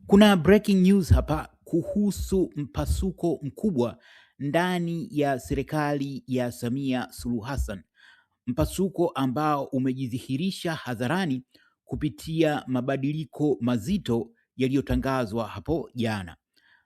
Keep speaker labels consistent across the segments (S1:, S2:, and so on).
S1: Kuna breaking news hapa kuhusu mpasuko mkubwa ndani ya serikali ya Samia Suluhu Hassan. Mpasuko ambao umejidhihirisha hadharani kupitia mabadiliko mazito yaliyotangazwa hapo jana.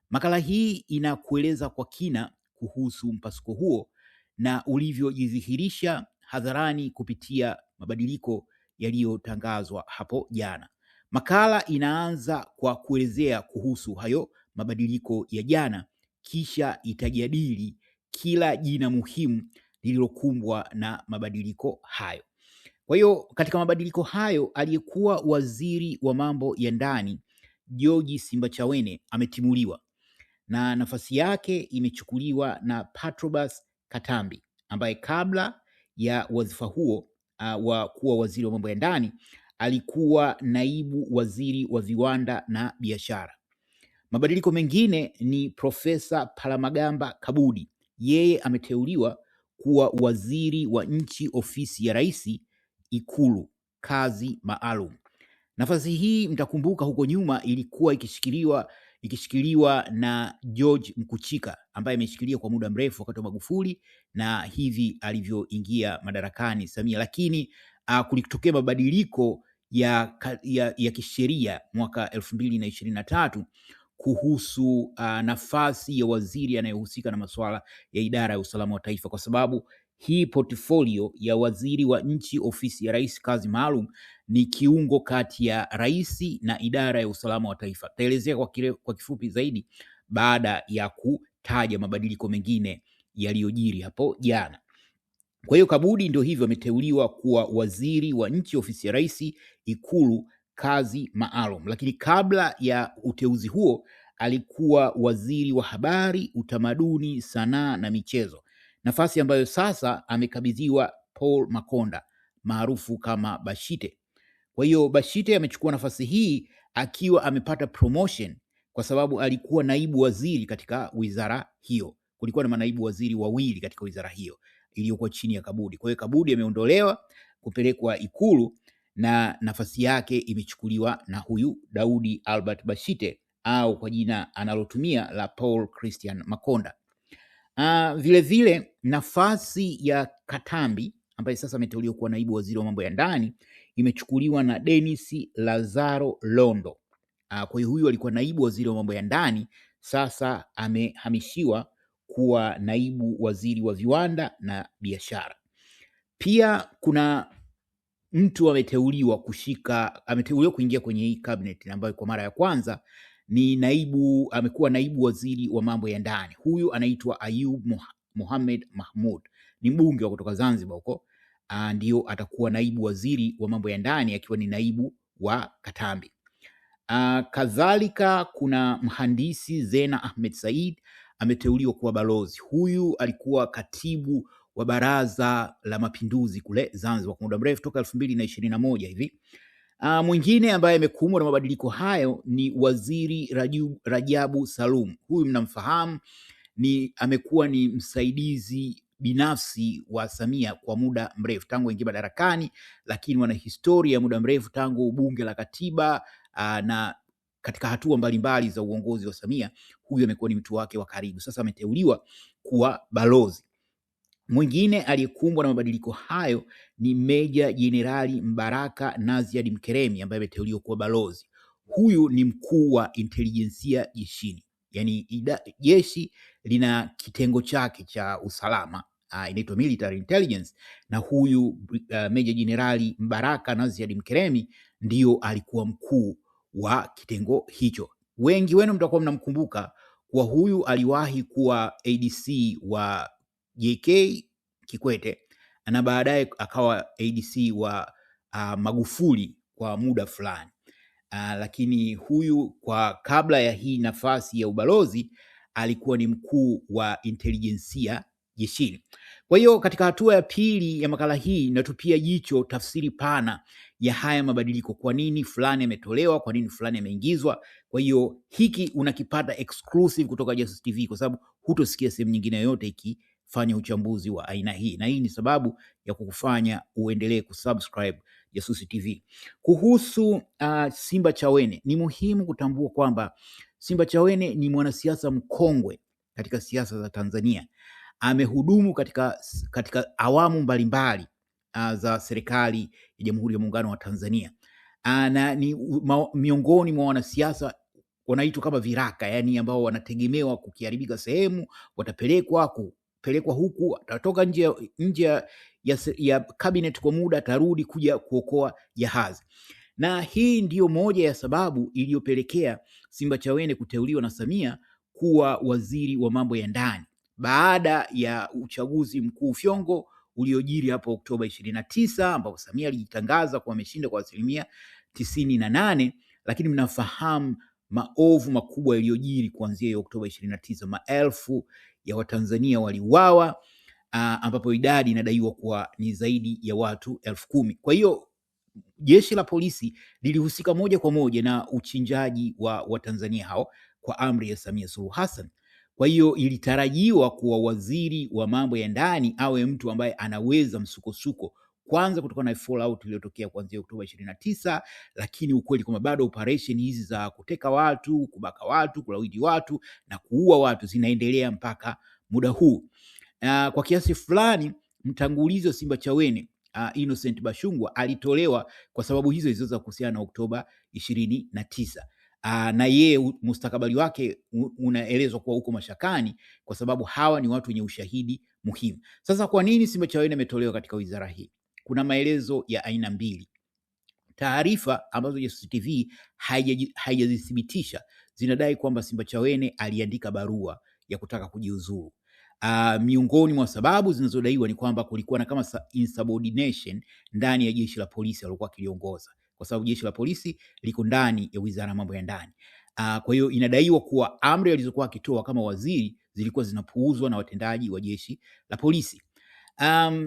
S1: Makala hii inakueleza kwa kina kuhusu mpasuko huo na ulivyojidhihirisha hadharani kupitia mabadiliko yaliyotangazwa hapo jana. Makala inaanza kwa kuelezea kuhusu hayo mabadiliko ya jana, kisha itajadili kila jina muhimu lililokumbwa na mabadiliko hayo. Kwa hiyo katika mabadiliko hayo, aliyekuwa waziri wa mambo ya ndani George Simbachawene ametimuliwa na nafasi yake imechukuliwa na Patrobas Katambi ambaye kabla ya wadhifa huo wa kuwa waziri wa mambo ya ndani alikuwa naibu waziri wa viwanda na biashara. Mabadiliko mengine ni Profesa Palamagamba Kabudi, yeye ameteuliwa kuwa waziri wa nchi ofisi ya Rais, Ikulu, kazi maalum. Nafasi hii mtakumbuka huko nyuma ilikuwa ikishikiliwa na George Mkuchika ambaye ameshikilia kwa muda mrefu wakati wa Magufuli na hivi alivyoingia madarakani Samia, lakini kulitokea mabadiliko ya kisheria mwaka 2023 kuhusu nafasi ya waziri anayehusika na masuala ya idara ya usalama wa taifa, kwa sababu hii portfolio ya waziri wa nchi ofisi ya Rais kazi maalum ni kiungo kati ya rais na idara ya usalama wa taifa. Taelezea kwa kifupi zaidi baada ya kutaja mabadiliko mengine yaliyojiri hapo jana. Kwa hiyo Kabudi ndio hivyo ameteuliwa kuwa waziri wa nchi ofisi ya Rais, Ikulu, kazi maalum, lakini kabla ya uteuzi huo alikuwa waziri wa habari, utamaduni, sanaa na michezo, nafasi ambayo sasa amekabidhiwa Paul Makonda maarufu kama Bashite. Kwa hiyo Bashite amechukua nafasi hii akiwa amepata promotion kwa sababu alikuwa naibu waziri katika wizara hiyo. Kulikuwa na manaibu waziri wawili katika wizara hiyo iliyokuwa chini ya Kabudi. Kwa hiyo Kabudi ameondolewa kupelekwa Ikulu na nafasi yake imechukuliwa na huyu Daudi Albert Bashite au kwa jina analotumia la Paul Christian Makonda. Vile vile nafasi ya Katambi ambaye sasa ameteuliwa kuwa naibu waziri wa mambo ya ndani imechukuliwa na Dennis Lazaro Londo. Kwa hiyo huyu alikuwa naibu waziri wa mambo ya ndani, sasa amehamishiwa kuwa naibu waziri wa viwanda na biashara. Pia kuna mtu ameteuliwa kuingia kwenye hii cabinet ambayo kwa mara ya kwanza amekuwa naibu waziri wa mambo ya ndani. Huyu anaitwa Ayub Mohamed Mahmud, ni mbunge wa kutoka Zanzibar huko. Ndio atakuwa naibu waziri wa mambo ya ndani akiwa ni naibu wa Katambi. Kadhalika kuna mhandisi Zena Ahmed Said ameteuliwa kuwa balozi. Huyu alikuwa katibu wa Baraza la Mapinduzi kule Zanzibar kwa muda mrefu toka 2021 hivi. Mwingine ambaye amekumbwa na mabadiliko hayo ni waziri Rajabu Salum. Huyu mnamfahamu, amekuwa ni msaidizi binafsi wa Samia kwa muda mrefu tangu aingia madarakani, lakini wana historia ya muda mrefu tangu bunge la katiba na katika hatua mbalimbali za uongozi wa Samia. Huyu amekuwa ni mtu wake wa karibu, sasa ameteuliwa kuwa balozi. Mwingine aliyekumbwa na mabadiliko hayo ni Meja Jenerali Mbaraka Naziad Mkeremi ambaye ameteuliwa kuwa balozi. Huyu ni mkuu wa intelijensia jeshini, yani jeshi lina kitengo chake cha usalama inaitwa military intelligence, na huyu Meja Jenerali Mbaraka Naziad Mkeremi ndio alikuwa mkuu wa kitengo hicho. Wengi wenu mtakuwa mnamkumbuka kwa huyu aliwahi kuwa ADC wa JK Kikwete na baadaye akawa ADC wa Magufuli kwa muda fulani. Lakini huyu kwa kabla ya hii nafasi ya ubalozi alikuwa ni mkuu wa intelijensia jeshini. Kwa hiyo katika hatua ya pili ya makala hii natupia jicho tafsiri pana ya haya mabadiliko. Kwa nini fulani ametolewa, kwa nini fulani ameingizwa? Kwa hiyo hiki unakipata exclusive kutoka Jasusi TV kwa sababu hutosikia sehemu nyingine yoyote ikifanya uchambuzi wa aina hii, na hii ni sababu ya kukufanya uendelee kusubscribe Jasusi TV. Kuhusu Simba Chawene, ni muhimu kutambua kwamba Simba Chawene ni mwanasiasa mkongwe katika siasa za Tanzania. Amehudumu katika awamu mbalimbali za serikali ya Jamhuri ya Muungano wa Tanzania. Na ni miongoni mwa wanasiasa wanaitwa kama viraka, yani ambao wanategemewa, kukiharibika sehemu watapelekwa huku, atatoka nje ya cabinet kwa muda, atarudi kuja kuokoa jahazi. Na hii ndiyo moja ya sababu iliyopelekea Simba Chawene kuteuliwa na Samia kuwa waziri wa mambo ya ndani baada ya uchaguzi mkuu fyongo uliojiri hapo Oktoba 29, ambapo Samia alijitangaza kuwa ameshinda kwa 98%, lakini mnafahamu maovu makubwa yaliyojiri kuanzia Oktoba 29. Maelfu ya Watanzania waliuawa, ambapo idadi inadaiwa kuwa ni zaidi ya watu 10,000. Kwa hiyo jeshi la polisi lilihusika moja kwa moja na uchinjaji wa Watanzania hao kwa amri ya Samia Suluhu Hassan. Kwa hiyo ilitarajiwa kuwa waziri wa mambo ya ndani awe mtu ambaye anaweza msukosuko, kwanza kutokana na fallout iliyotokea kuanzia Oktoba 29, lakini ukweli kwamba bado operation hizi za kuteka watu, kubaka watu, kulawiti watu na kuua watu zinaendelea mpaka muda huu. Kwa kiasi fulani mtangulizi wa Simba Chawene, Innocent Bashungwa, alitolewa kwa sababu hizo hizo za kuhusiana na Oktoba 29. Na yeye mustakabali wake unaelezwa kuwa uko mashakani kwa sababu hawa ni watu wenye ushahidi muhimu. Sasa kwa nini Simba Chawene ametolewa katika wizara hii? Kuna maelezo ya aina mbili. Taarifa ambazo Jasusi TV haijazithibitisha zinadai kwamba Simba Chawene aliandika barua ya kutaka kujiuzuru. Miongoni mwa sababu zinazodaiwa ni kwamba kulikuwa na kama insubordination ndani ya jeshi la polisi alilokuwa akiliongoza, kwa sababu jeshi la polisi liko ndani ya wizara ya mambo ya ndani. Kwa hiyo inadaiwa kuwa amri alizokuwa akitoa kama waziri zilikuwa zinapuuzwa na watendaji wa jeshi la polisi.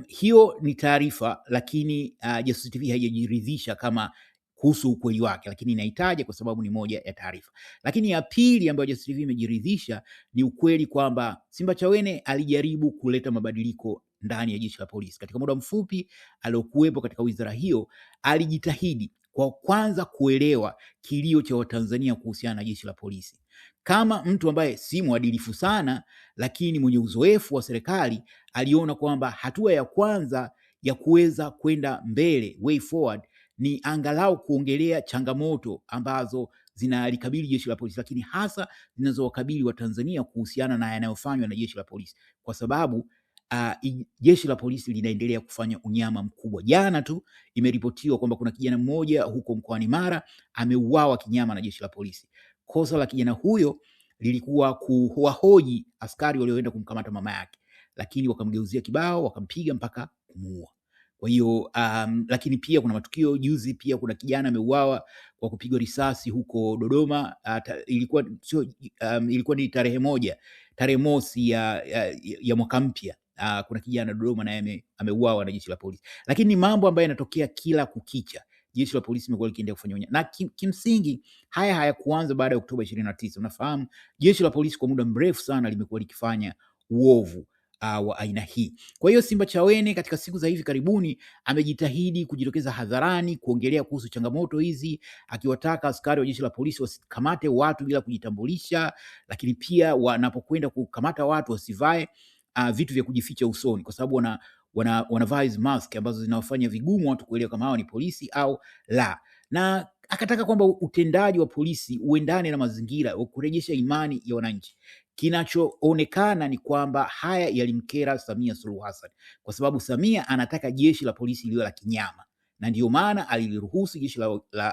S1: Hiyo ni taarifa, lakini Jasusi TV haijajiridhisha kama kuhusu ukweli wake, lakini inahitaji kwa sababu ni moja ya taarifa. Lakini ya pili ambayo Jasusi TV imejiridhisha ni ukweli kwamba Simba Chawene alijaribu kuleta mabadiliko ndani ya jeshi la polisi. Katika muda mfupi aliokuwepo katika wizara hiyo, alijitahidi kwa kwanza kuelewa kilio cha Watanzania kuhusiana na jeshi la polisi. Kama mtu ambaye si mwadilifu sana, lakini mwenye uzoefu wa serikali, aliona kwamba hatua ya kwanza ya kuweza kwenda mbele, way forward, ni angalau kuongelea changamoto ambazo zinalikabili jeshi la polisi, lakini hasa zinazowakabili Watanzania kuhusiana na yanayofanywa na jeshi la polisi, kwa sababu jeshi la polisi linaendelea kufanya unyama mkubwa. Jana tu imeripotiwa kwamba kuna kijana mmoja huko mkoani Mara ameuawa kinyama na jeshi la polisi. Kosa la kijana huyo lilikuwa kuwahoji askari walioenda kumkamata mama yake, lakini wakamgeuzia kibao, wakampiga mpaka kumuua. Kwa hiyo lakini pia kuna matukio juzi, pia kuna kijana ameuawa kwa kupigwa risasi huko Dodoma. Ilikuwa ni tarehe mosi ya mwaka mpya. Kuna kijana Dodoma naye ameuawa na jeshi la polisi. Lakini ni mambo ambayo yanatokea kila kukicha. Jeshi la polisi limekuwa likiendelea kufanya unyama, na kimsingi haya hayakuanza baada ya Oktoba 29. Unafahamu jeshi la polisi kwa muda mrefu sana limekuwa likifanya uovu wa aina hii. Kwa hiyo Simba Chawene katika siku za hivi karibuni amejitahidi kujitokeza hadharani kuongelea kuhusu changamoto hizi, akiwataka askari wa jeshi la polisi wasikamate watu bila kujitambulisha, lakini pia wanapokwenda kukamata watu wasivae vitu vya kujificha usoni, kwa sababu wanavaa mask ambazo zinawafanya vigumu watu kuelewa kama hao ni polisi au la. Na akataka kwamba utendaji wa polisi uendane na mazingira, kurejesha imani ya wananchi. Kinachoonekana ni kwamba haya yalimkera Samia Suluhu Hassan, kwa sababu Samia anataka jeshi la polisi liwe la kinyama, na ndio maana aliruhusu jeshi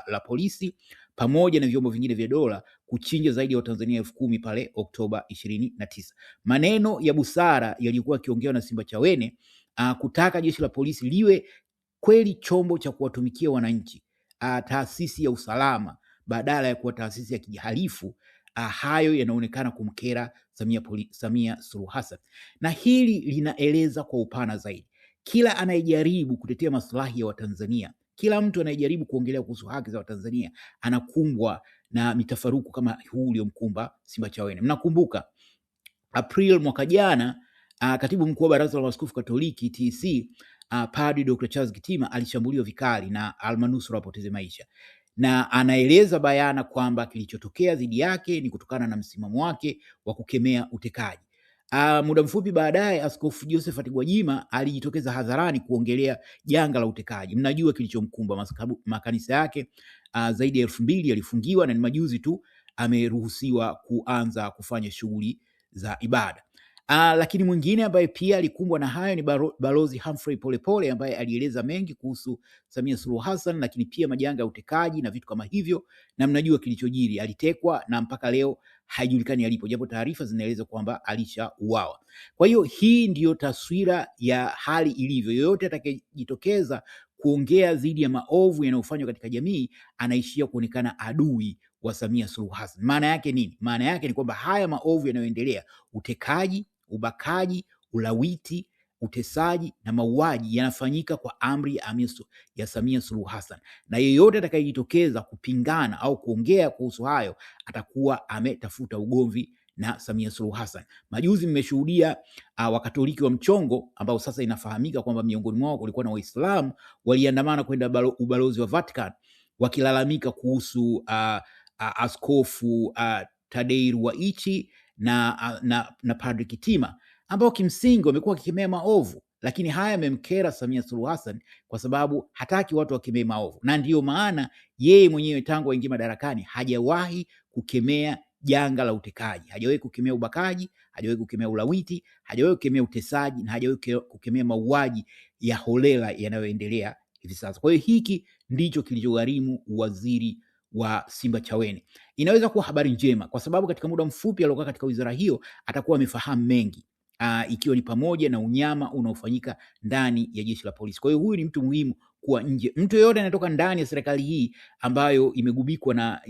S1: la polisi pamoja na vyombo vingine vya dola kuchinja zaidi ya Watanzania 10,000 pale Oktoba 29. Maneno ya busara yaliyokuwa yakiongewa na Simba Chawene kutaka jeshi la polisi liwe kweli chombo cha kuwatumikia wananchi, taasisi ya usalama badala ya kuwa taasisi ya kihalifu. Hayo yanaonekana kumkera Samia Suluhu Hassan, na hili linaeleza kwa upana zaidi. Kila anayejaribu kutetea maslahi ya Watanzania, kila mtu anayejaribu kuongelea kuhusu haki za Watanzania anakumbwa na mitafaruku kama huu uliomkumba Simba Chawene. Mnakumbuka April mwaka jana Katibu mkuu wa Baraza la Maaskofu Katoliki TEC, Padri Dr. Charles Kitima alishambuliwa vikali na almanusura apoteze maisha, na anaeleza bayana kwamba kilichotokea dhidi yake ni kutokana na msimamo wake wa kukemea utekaji. Muda mfupi baadaye Askofu Josephat Gwajima alijitokeza hadharani kuongelea janga la utekaji. Mnajua kilichomkumba, makanisa yake zaidi ya 2000 yalifungiwa na ni majuzi tu ameruhusiwa kuanza kufanya shughuli za ibada. Lakini mwingine ambaye pia alikumbwa na hayo ni Balozi Humphrey Polepole ambaye alieleza mengi kuhusu Samia Suluhu Hassan, lakini pia majanga ya utekaji na vitu kama hivyo, na mnajua kilichojiri. Alitekwa na mpaka leo haijulikani alipo, japo taarifa zinaeleza kwamba alishauawa. Kwa hiyo hii ndiyo taswira ya hali ilivyo. Yoyote atakayejitokeza kuongea dhidi ya maovu yanayofanywa katika jamii anaishia kuonekana adui wa Samia Suluhu Hassan. Maana yake nini? Maana yake ni kwamba haya maovu yanayoendelea, utekaji, ubakaji, ulawiti, utesaji na mauaji, yanafanyika kwa amri ya Samia Suluhu Hassan, na yeyote atakayejitokeza kupingana au kuongea kuhusu hayo atakuwa ametafuta ugomvi na Samia Suluhu Hassan. Majuzi mmeshuhudia Wakatoliki wa mchongo ambao sasa inafahamika kwamba miongoni mwao kulikuwa na Waislamu waliandamana kwenda ubalozi wa Vatican wakilalamika kuhusu Askofu Tadei Ruwaichi na Padri Kitima, ambao kimsingi wamekuwa wakikemea maovu, lakini haya yamemkera Samia Suluhu Hassan kwa sababu hataki watu wakemee maovu, na ndiyo maana yeye mwenyewe tangu aingie madarakani hajawahi kukemea janga la utekaji, hajawahi kukemea ubakaji, hajawahi kukemea ulawiti, hajawahi kukemea utesaji, na hajawahi kukemea mauaji ya holela yanayoendelea hivi sasa. Kwa hiyo hiki ndicho kilichogharimu waziri wa Simbachawene. Inaweza kuwa habari njema kwa sababu katika muda mfupi aliokaa katika wizara hiyo atakuwa amefahamu mengi, ikiwa ni pamoja na unyama unaofanyika ndani ya jeshi la polisi. Kwa hiyo huyu ni mtu muhimu kuwa nje. Mtu yeyote anatoka ndani ya serikali hii ambayo imegubikwa na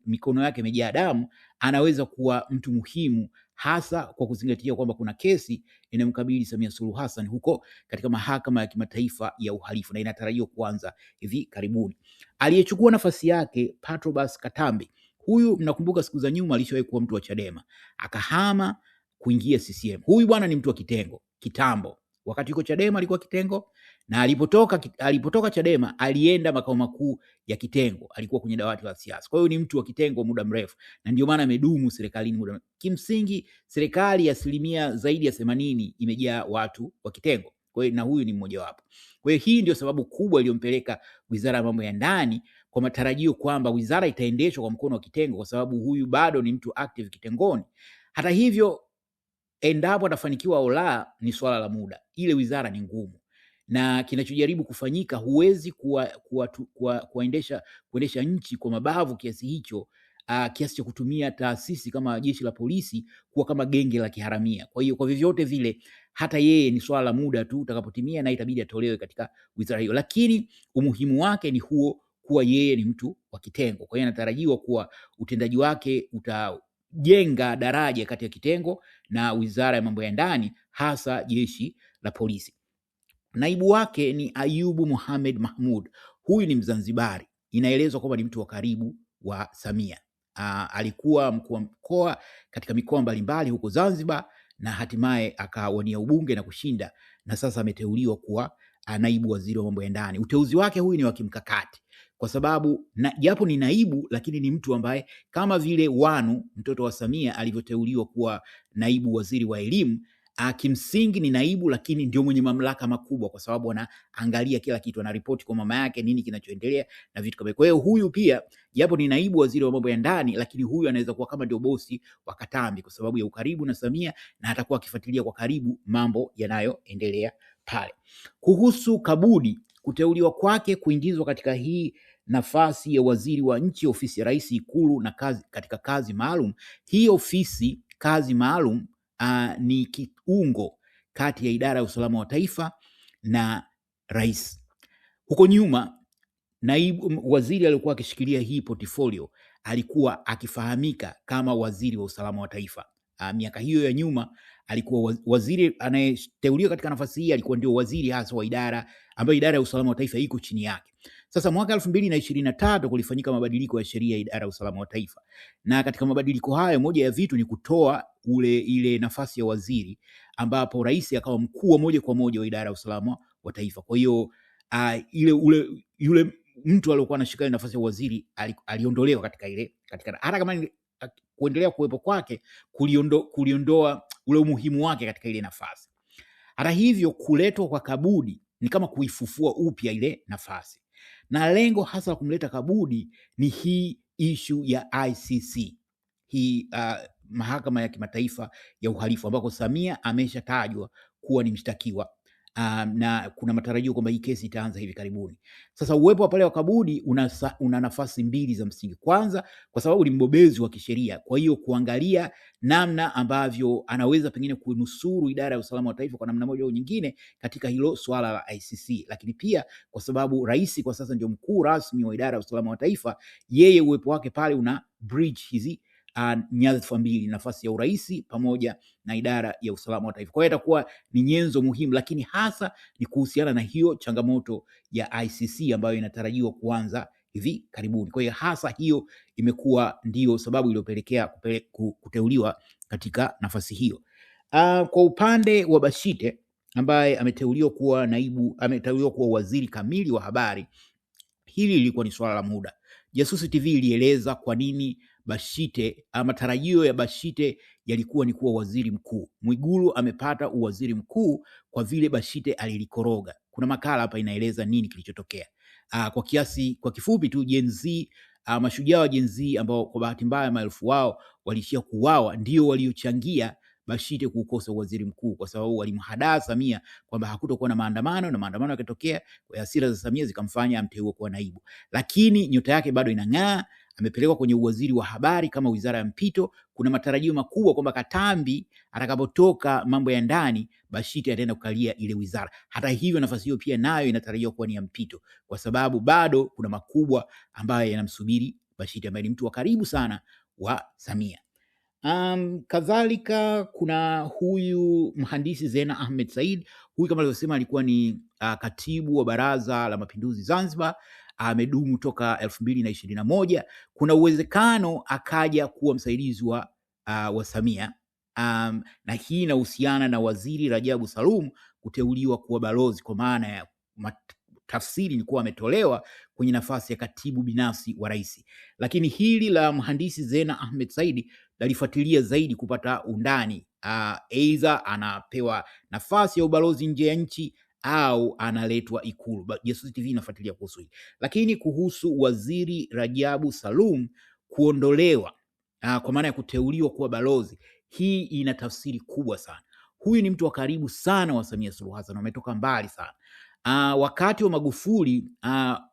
S1: mikono yake imejaa damu anaweza kuwa mtu muhimu, hasa kwa kuzingatia kwamba kuna kesi inayomkabili Samia Suluhu Hassan huko katika mahakama ya kimataifa ya uhalifu na inatarajiwa kuanza hivi karibuni. Aliyechukua nafasi yake Patrobas Katambi, huyu mnakumbuka siku za nyuma alishawahi kuwa mtu wa Chadema akahama kuingia CCM. Huyu bwana ni mtu wa kitengo kitambo, wakati yuko Chadema alikuwa kitengo, na alipotoka Chadema alienda makao makuu ya kitengo, alikuwa kwenye dawati la siasa. Kwa hiyo ni mtu wa kitengo muda mrefu, na ndio maana amedumu serikalini muda mrefu. Kimsingi serikali zaidi ya 80 imejaa watu wa kitengo, kwa hiyo na huyu ni mmoja wapo. Kwa hiyo hii ndio sababu kubwa iliyompeleka Wizara ya Mambo ya Ndani kwa matarajio kwamba wizara itaendeshwa kwa mkono wa kitengo, kwa sababu huyu bado ni mtu active kitengoni. Hata hivyo, endapo atafanikiwa au la ni swala la muda. Ile wizara ni ngumu, na kinachojaribu kufanyika, huwezi kuendesha nchi kwa mabavu kiasi hicho, kiasi cha kutumia taasisi kama jeshi la polisi kuwa kama genge la kiharamia. Kwa hiyo kwa vyovyote vile hata yeye ni swala la muda tu utakapotimia na itabidi atolewe katika wizara hiyo, lakini umuhimu wake ni huo, kuwa yeye ni mtu wa kitengo. Kwa hiyo anatarajiwa kuwa utendaji wake utajenga daraja kati ya kitengo na Wizara ya Mambo ya Ndani, hasa jeshi la polisi. Naibu wake ni Ayubu Mohamed Mahmud. Huyu ni Mzanzibari, inaelezwa kwamba ni mtu wa karibu wa Samia. Alikuwa mkuu wa mkoa katika mikoa mbalimbali huko Zanzibar, na hatimaye akawania ubunge na kushinda, na sasa ameteuliwa kuwa naibu waziri wa mambo ya ndani. Uteuzi wake huyu ni wa kimkakati kwa sababu japo ni naibu, lakini ni mtu ambaye kama vile Wanu mtoto wa Samia alivyoteuliwa kuwa naibu waziri wa elimu, kimsingi ni naibu, lakini ndio mwenye mamlaka makubwa kwa sababu anaangalia kila kitu, anaripoti kwa mama yake nini kinachoendelea na vitu kama. Kwa hiyo huyu pia japo ni naibu waziri wa mambo ya ndani, lakini huyu anaweza kuwa kama ndio bosi wa Katambi kwa sababu ya ukaribu na Samia, na atakuwa akifuatilia kwa karibu mambo yanayoendelea pale. Kuhusu Kabudi, kuteuliwa kwake kuingizwa katika hii nafasi ya waziri wa nchi, ofisi ya rais, Ikulu na katika kazi maalum. Hii ofisi kazi maalum ni kiungo kati ya idara ya usalama wa taifa na rais. Huko nyuma naibu waziri aliyokuwa akishikilia hii portfolio alikuwa akifahamika kama waziri wa usalama wa taifa. Miaka hiyo ya nyuma alikuwa waziri anayeteuliwa katika nafasi hii alikuwa ndio waziri hasa wa idara ambayo idara ya usalama wa taifa iko chini yake. Sasa mwaka 2023 kulifanyika mabadiliko ya sheria ya idara ya usalama wa taifa, na katika mabadiliko hayo moja ya vitu ni kutoa ile nafasi ya waziri, ambapo rais akawa mkuu moja kwa moja wa idara ya usalama wa taifa. Kwa hiyo yule mtu aliyokuwa anashika nafasi ya waziri aliondolewa katika hata kama kuendelea kuwepo kwake kuliondoa ule umuhimu wake katika ile nafasi. Hata hivyo, kuletwa kwa Kabudi ni kama kuifufua upya ile nafasi, na lengo hasa la kumleta Kabudi ni hii issue ya ICC, hii mahakama ya kimataifa ya uhalifu, ambako Samia ameshatajwa kuwa ni mshtakiwa. Na kuna matarajio kwamba hii kesi itaanza hivi karibuni. Sasa uwepo wa pale wa Kabudi una nafasi mbili za msingi. Kwanza, kwa sababu ni mbobezi wa kisheria, kwa hiyo kuangalia namna ambavyo anaweza pengine kunusuru idara ya usalama wa taifa kwa namna moja au nyingine katika hilo swala la ICC. Lakini pia kwa sababu rais kwa sasa ndio mkuu rasmi wa idara ya usalama wa taifa, yeye uwepo wake pale una bridge hizi nyadhifa mbili, nafasi ya uraisi pamoja na idara ya usalama wa taifa. Kwa hiyo itakuwa ni nyenzo muhimu, lakini hasa ni kuhusiana na hiyo changamoto ya ICC ambayo inatarajiwa kuanza hivi karibuni. Kwa hiyo hasa hiyo imekuwa ndio sababu iliyopelekea kuteuliwa katika nafasi hiyo. Kwa upande wa Bashite ambaye ameteuliwa kuwa waziri kamili wa habari, hili lilikuwa ni swala la muda. Jasusi TV ilieleza kwa nini Bashite, matarajio ya Bashite yalikuwa ni kuwa waziri mkuu. Mwigulu amepata uwaziri mkuu kwa vile Bashite alilikoroga. Kuna makala hapa inaeleza nini kilichotokea. Kwa kifupi tu, Gen Z, mashujaa wa Gen Z ambao kwa bahati mbaya maelfu wao walishia kuuawa, ndio waliochangia Bashite kukosa waziri mkuu, kwa sababu walimhadaa Samia kwamba hakutokuwa na maandamano, na maandamano yakatokea, kwa hasira za Samia zikamfanya amteue kuwa naibu. Lakini nyota yake bado inang'aa, amepelekwa kwenye uwaziri wa habari kama wizara ya mpito. Kuna matarajio makubwa kwamba Katambi atakapotoka mambo ya ndani, Bashite ataenda kukalia ile wizara. Hata hivyo, nafasi hiyo pia nayo inatarajiwa kuwa ni ya mpito, kwa sababu bado kuna makubwa ambayo yanamsubiri Bashite, ambaye ni mtu wa karibu sana wa Samia. Kadhalika kuna huyu mhandisi Zena Ahmed Said. Huyu kama alivyosema alikuwa ni katibu wa Baraza la Mapinduzi Zanzibar, amedumu toka 2021. Kuna uwezekano akaja kuwa msaidizi wa Samia, na hii inahusiana na Waziri Rajabu Salum kuteuliwa kuwa balozi, kwa maana ya tafsiri ni kuwa ametolewa kwenye nafasi ya katibu binafsi wa rais. Lakini hili la mhandisi Zena Ahmed Said lalifuatilia zaidi kupata undani, aidha anapewa nafasi ya ubalozi nje ya nchi au analetwa Ikulu. Jasusi TV inafuatilia kuhusu hili. Lakini kuhusu Waziri Rajabu Salum kuondolewa, kwa maana ya kuteuliwa kuwa balozi, hii ina tafsiri kubwa sana. Huyu ni mtu wa karibu sana wa Samia Suluhu Hassan, ametoka mbali sana. Wakati wa Magufuli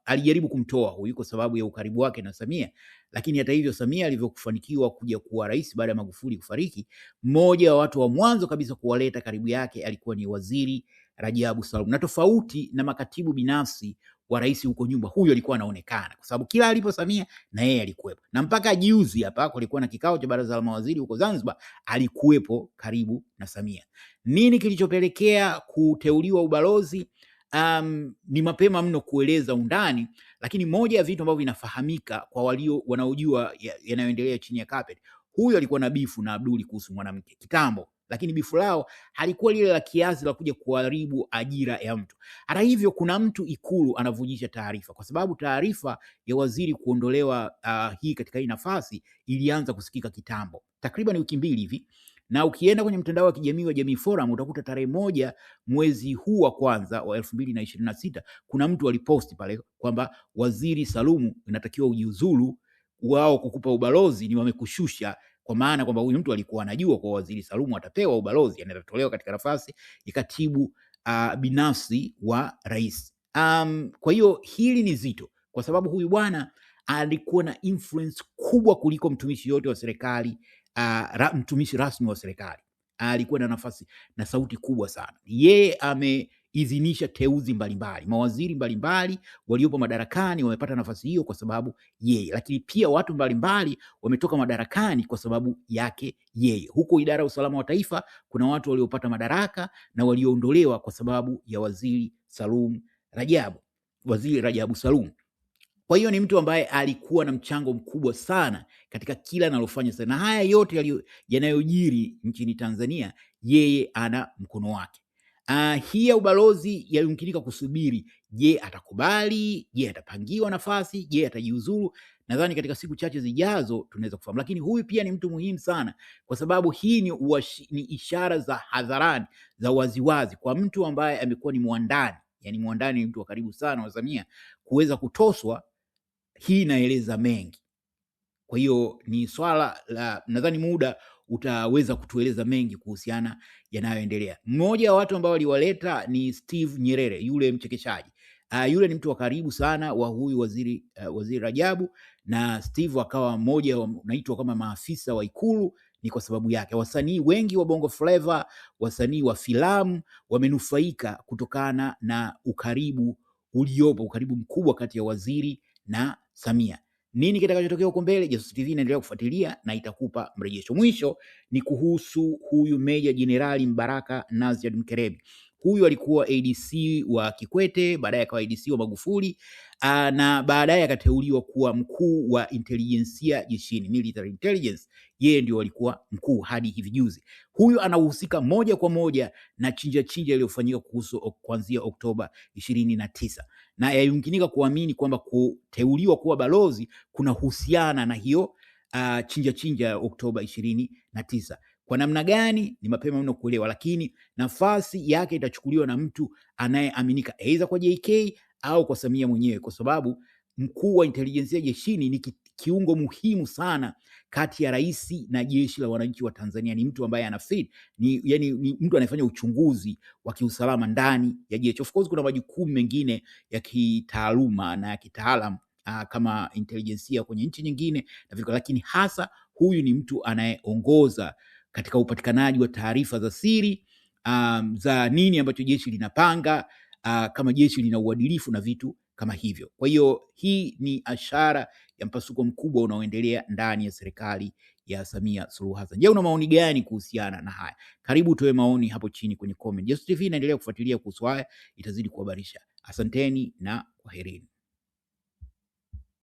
S1: alijaribu kumtoa huyu kwa sababu ya ukaribu wake na Samia, lakini hata hivyo Samia alivyokufanikiwa kuja kuwa rais baada ya Magufuli kufariki, mmoja wa watu wa mwanzo kabisa kuwaleta karibu yake alikuwa ni Waziri Rajabu Salum. Na tofauti na makatibu binafsi wa rais huko nyumba, huyo alikuwa anaonekana kwa sababu kila alipo Samia na yeye alikuwepo, na mpaka juzi hapa kulikuwa na kikao cha baraza la mawaziri huko Zanzibar, alikuwepo karibu na Samia. Nini kilichopelekea kuteuliwa ubalozi? Ni mapema mno kueleza undani, lakini moja ya vitu ambavyo vinafahamika kwa wanaojua yanayoendelea chini ya carpet, huyu alikuwa na bifu na Abduli kuhusu mwanamke kitambo, lakini bifu lao halikuwa lile la kiasi la kuja kuharibu ajira ya mtu. Hata hivyo, kuna mtu Ikulu anavujisha taarifa, kwa sababu taarifa ya waziri kuondolewa hii katika hii nafasi ilianza kusikika kitambo, takriban wiki mbili hivi. Na ukienda kwenye mtandao wa kijamii wa Jamii Forum utakuta tarehe 1 mwezi huu wa kwanza wa 2026 kuna mtu aliposti pale kwamba Waziri Salumu inatakiwa ujiuzulu, wao kukupa ubalozi ni wamekushusha, kwa maana kwamba huyu mtu alikuwa anajua kwa Waziri Salumu atapewa ubalozi, anatolewa katika nafasi ya katibu binafsi wa rais. Kwa hiyo hili ni zito, kwa sababu huyu bwana alikuwa na influence kubwa kuliko mtumishi yote wa serikali. Mtumishi rasmi wa serikali alikuwa na nafasi na sauti kubwa sana. Yeye ameidhinisha teuzi mbalimbali, mawaziri mbalimbali waliopo madarakani wamepata nafasi hiyo kwa sababu yeye, lakini pia watu mbalimbali wametoka madarakani kwa sababu yake yeye. Huko idara ya usalama wa taifa kuna watu waliopata madaraka na walioondolewa kwa sababu ya Waziri Rajabu Salum. Kwa hiyo ni mtu ambaye alikuwa na mchango mkubwa sana katika kila analofanya sasa, na haya yote yanayojiri nchini Tanzania yeye ana mkono wake. Hii ya ubalozi yayumkinika kusubiri, je, atakubali? Je, atapangiwa nafasi? Je, atajiuzuru? Nadhani katika siku chache zijazo tunaweza kufahamu, lakini huyu pia ni mtu muhimu sana, kwa sababu hii ni ishara za hadharani za waziwazi kwa mtu ambaye amekuwa ni mwandani, yani mwandani ni mtu wa karibu sana wa Samia, kuweza kutoswa. Hii inaeleza mengi. Kwa hiyo ni swala la, nadhani muda utaweza kutueleza mengi kuhusiana yanayoendelea. Mmoja wa watu ambao waliwaleta ni Steve Nyerere, yule mchekeshaji. Yule ni mtu wa karibu sana wa huyu waziri Rajabu, na Steve akawa mmoja unaitwa kama maafisa wa Ikulu. Ni kwa sababu yake wasanii wengi wa Bongo Flava, wasanii wa filamu wamenufaika kutokana na ukaribu uliopo, ukaribu mkubwa kati ya waziri na Samia. Nini kitakachotokea huko mbele? Jasusi TV inaendelea kufuatilia na itakupa mrejesho. Mwisho ni kuhusu huyu Meja Jenerali Mbaraka Naziad Mkerebi. Huyu alikuwa ADC wa Kikwete, baadaye akawa ADC wa Magufuli, na baadaye akateuliwa kuwa mkuu wa intelijensia jeshini, military intelligence. Yeye ndio alikuwa mkuu hadi hivi juzi. Huyu anahusika moja kwa moja na chinja iliyofanyika kuanzia Oktoba 29, na yayumkinika kuamini kwamba kuteuliwa kuwa balozi kuna husiana na hiyo chinja ya Oktoba 29. Kwa namna gani ni mapema mno kuelewa, lakini nafasi yake itachukuliwa na mtu anayeaminika aidha kwa JK au kwa Samia mwenyewe, kwa sababu mkuu wa intelijensia jeshini ni kiungo muhimu sana kati ya rais na jeshi la wananchi wa Tanzania. Ni mtu ambaye anafit, ni mtu anayefanya uchunguzi wa kiusalama ndani ya jeshi. Of course kuna majukumu mengine ya kitaaluma na ya kitaalam kama intelijensia kwenye nchi nyingine na vile, lakini hasa huyu ni mtu anayeongoza katika upatikanaji wa taarifa za siri za nini ambacho jeshi linapanga, kama jeshi lina uadilifu na vitu kama hivyo. Kwa hiyo hii ni ashara ya mpasuko mkubwa unaoendelea ndani ya serikali ya Samia Suluhu Hassan. Je, una maoni gani kuhusiana na haya? Karibu utoe maoni hapo chini kwenye comment. Jasusi TV inaendelea kufuatilia kuhusu haya, itazidi kuhabarisha. Asanteni na kwaherini.